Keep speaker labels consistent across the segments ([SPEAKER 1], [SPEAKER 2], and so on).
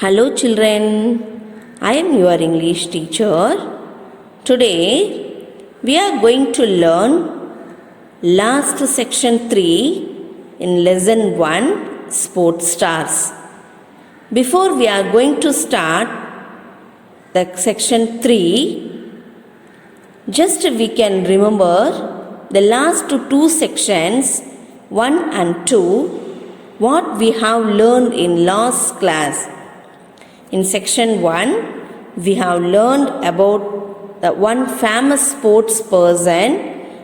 [SPEAKER 1] Hello children, I am your English teacher. Today we are going to learn last section 3 in lesson 1 Sports Stars. Before we are going to start the section 3, just we can remember the last two sections 1 and 2 what we have learned in last class. In section 1, we have learned about the one famous sports person,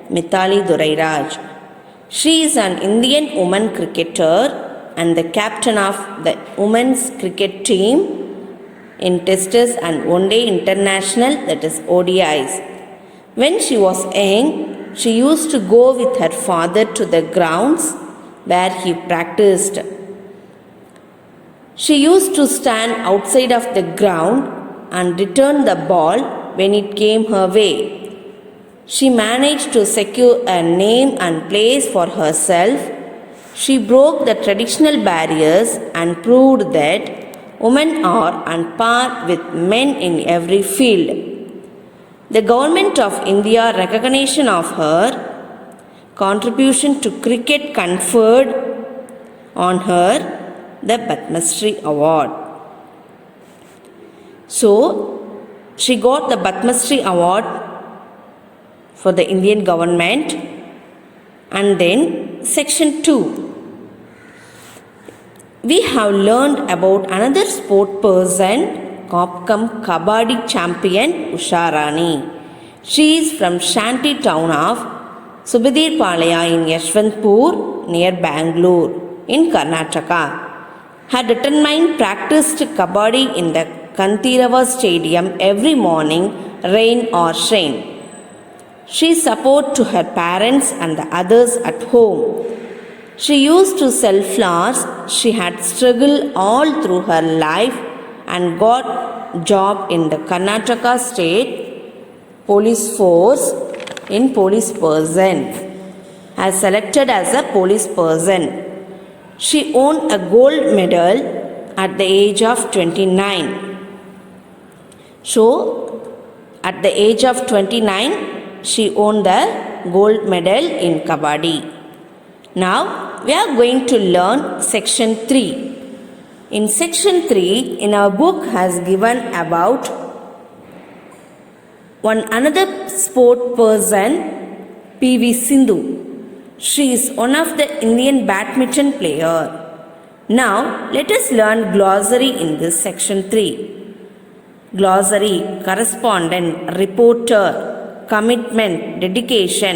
[SPEAKER 1] Mithali Durairaj. She is an Indian woman cricketer and the captain of the women's cricket team in Testers and One-Day International, that is ODIs. When she was young, she used to go with her father to the grounds where he practiced. She used to stand outside of the ground and return the ball when it came her way. She managed to secure a name and place for herself. She broke the traditional barriers and proved that women are on par with men in every field. The Government of India recognition of her contribution to cricket conferred on her the Padma Shri Award. So, she got the Padma Shri Award for the Indian government. And then section 2. We have learned about another sport person, Kabaddi champion Usha Rani. She is from shanty town of Subadir Palaya in Yashwantpur near Bangalore in Karnataka. Her determined practiced Kabaddi in the Kantirava Stadium every morning, rain or shine. She support to her parents and the others at home. She used to sell flowers. She had struggled all through her life and got job in the Karnataka State Police Force in police person. As selected as a police person. She won a gold medal at the age of 29. So, at the age of 29, she won the gold medal in Kabaddi. Now, we are going to learn section 3. In section 3, in our book has given about one another sport person, P.V. Sindhu. She is one of the Indian badminton player. Now, let us learn glossary in this section 3. Glossary, correspondent, reporter, commitment, dedication,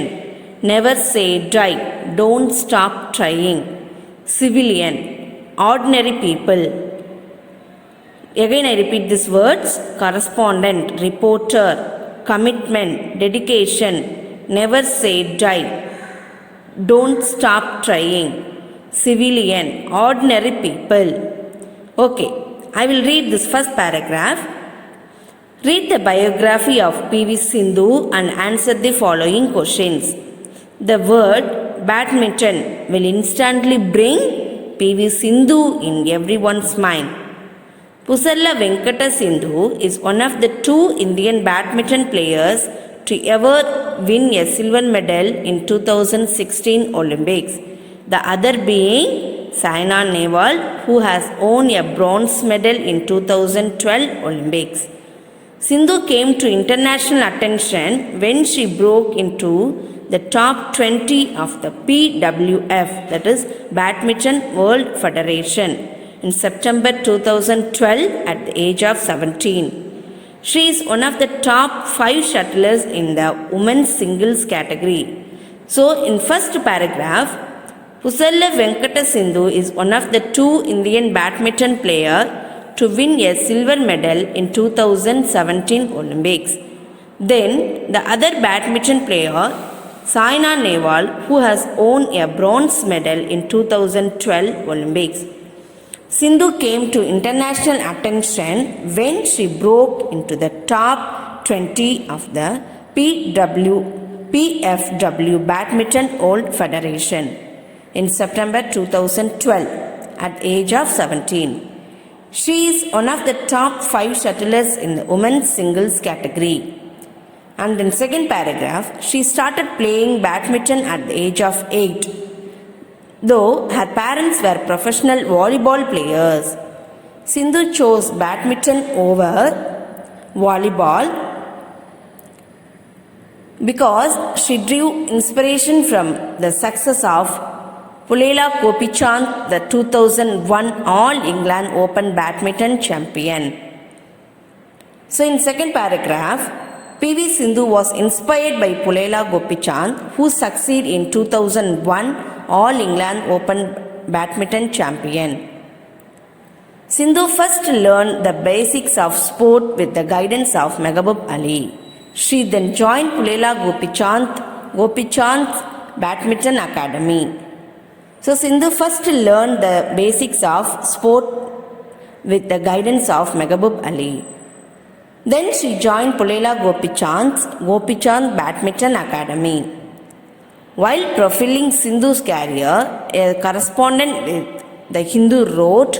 [SPEAKER 1] never say die, don't stop trying, civilian, ordinary people. Again I repeat these words, correspondent, reporter, commitment, dedication, never say die, don't stop trying, civilian, ordinary people. Okay, I will read this first paragraph. Read the biography of P.V. Sindhu and answer the following questions. The word badminton will instantly bring P.V. Sindhu in everyone's mind. Pusarla Venkata Sindhu is one of the 2 Indian badminton players to ever win a silver medal in 2016 Olympics. The other being Saina Nehwal, who has won a bronze medal in 2012 Olympics. Sindhu came to international attention when she broke into the top 20 of the PWF, that is Badminton World Federation, in September 2012 at the age of 17. She is one of the top 5 shuttlers in the women's singles category. So, in first paragraph, Pusarla Venkata Sindhu is one of the 2 Indian badminton players to win a silver medal in 2017 Olympics. Then, the other badminton player, Saina Nehwal, who has won a bronze medal in 2012 Olympics. Sindhu came to international attention when she broke into the top 20 of the PFW Badminton World Federation in September 2012 at age of 17. She is one of the top 5 shuttlers in the women's singles category. And in second paragraph, she started playing badminton at the age of 8, though her parents were professional volleyball players. Sindhu chose badminton over volleyball because she drew inspiration from the success of Pulela Gopichand, the 2001 All England Open badminton champion. So in second paragraph, PV Sindhu was inspired by Pulela Gopichand, who succeeded in 2001 All England Open badminton champion. Sindhu first learned the basics of sport with the guidance of Mehboob Ali. She then joined Pulela Gopichand's Badminton Academy. So Sindhu first learned the basics of sport with the guidance of Mehboob Ali. Then she joined Pulela Gopichand Badminton Academy. While profiling Sindhu's career, a correspondent with The Hindu wrote,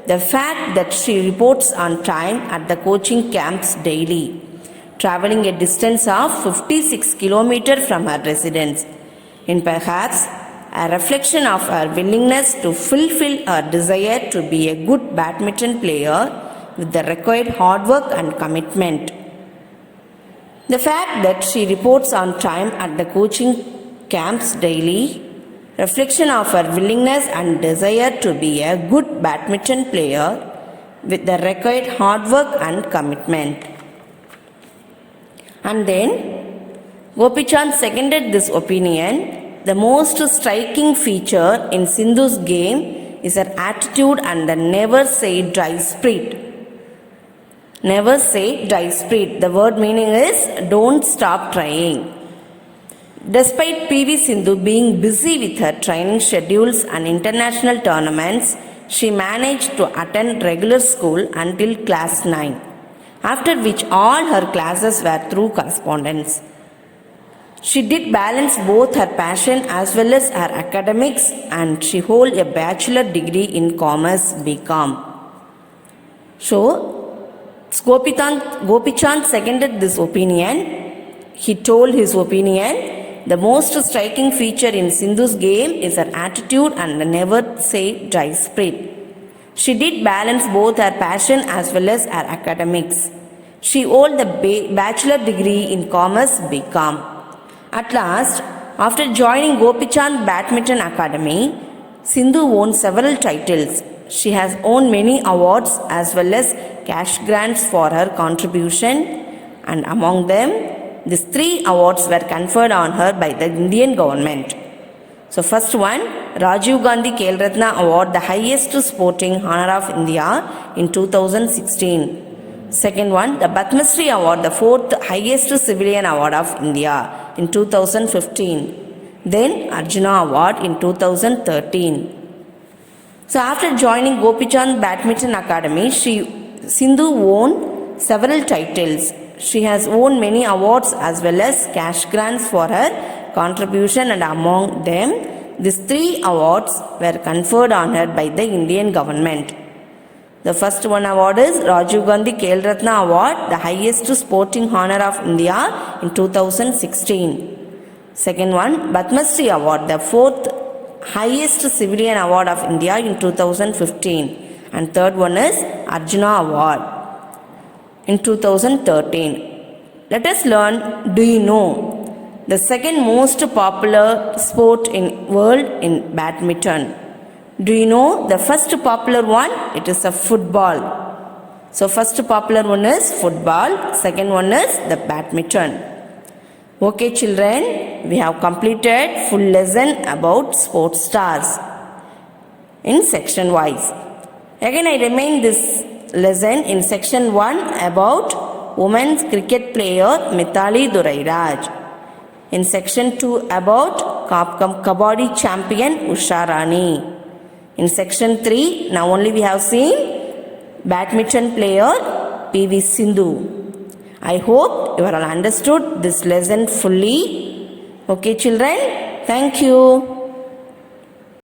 [SPEAKER 1] the fact that she reports on time at the coaching camps daily, traveling a distance of 56 kilometers from her residence, in perhaps a reflection of her willingness to fulfill her desire to be a good badminton player with the required hard work and commitment. The fact that she reports on time at the coaching camps daily, reflection of her willingness and desire to be a good badminton player with the required hard work and commitment. And then Gopichand seconded this opinion. The most striking feature in Sindhu's game is her attitude and the never say die spirit. Never say die spirit. The word meaning is don't stop trying. Despite PV Sindhu being busy with her training schedules and international tournaments, she managed to attend regular school until class 9, after which all her classes were through correspondence. She did balance both her passion as well as her academics, and she holds a bachelor degree in commerce BCom. So, Gopichand seconded this opinion. He told his opinion. The most striking feature in Sindhu's game is her attitude and the never say die spirit. She did balance both her passion as well as her academics. She holds the bachelor degree in commerce BCom. At last, after joining Gopichand Badminton Academy, Sindhu won several titles. She has won many awards as well as cash grants for her contribution, and among them, these 3 awards were conferred on her by the Indian government. So first one, Rajiv Gandhi Khel Ratna Award, the highest sporting honor of India in 2016. Second one, the Padma Shri Award, the 4th highest civilian award of India in 2015. Then Arjuna Award in 2013. So after joining Gopichand Badminton Academy, Sindhu won several titles. She has won many awards as well as cash grants for her contribution, and among them, these 3 awards were conferred on her by the Indian government. The first one award is Rajiv Gandhi Khel Ratna Award, the highest sporting honor of India in 2016. Second one, Padma Shri Award, the 4th highest civilian award of India in 2015. And third one is Arjuna Award in 2013. Let us learn, do you know the second most popular sport in world in badminton? Do you know the first popular one? It is a football. So first popular one is football, second one is the badminton. Okay children, we have completed full lesson about sports stars in section wise. Again I remain this lesson in section 1 about women's cricket player Mithali Durairaj. In section 2 about Kabaddi champion Usha Rani. In section 3, now only we have seen badminton player PV Sindhu. I hope you all understood this lesson fully. Okay children, thank you.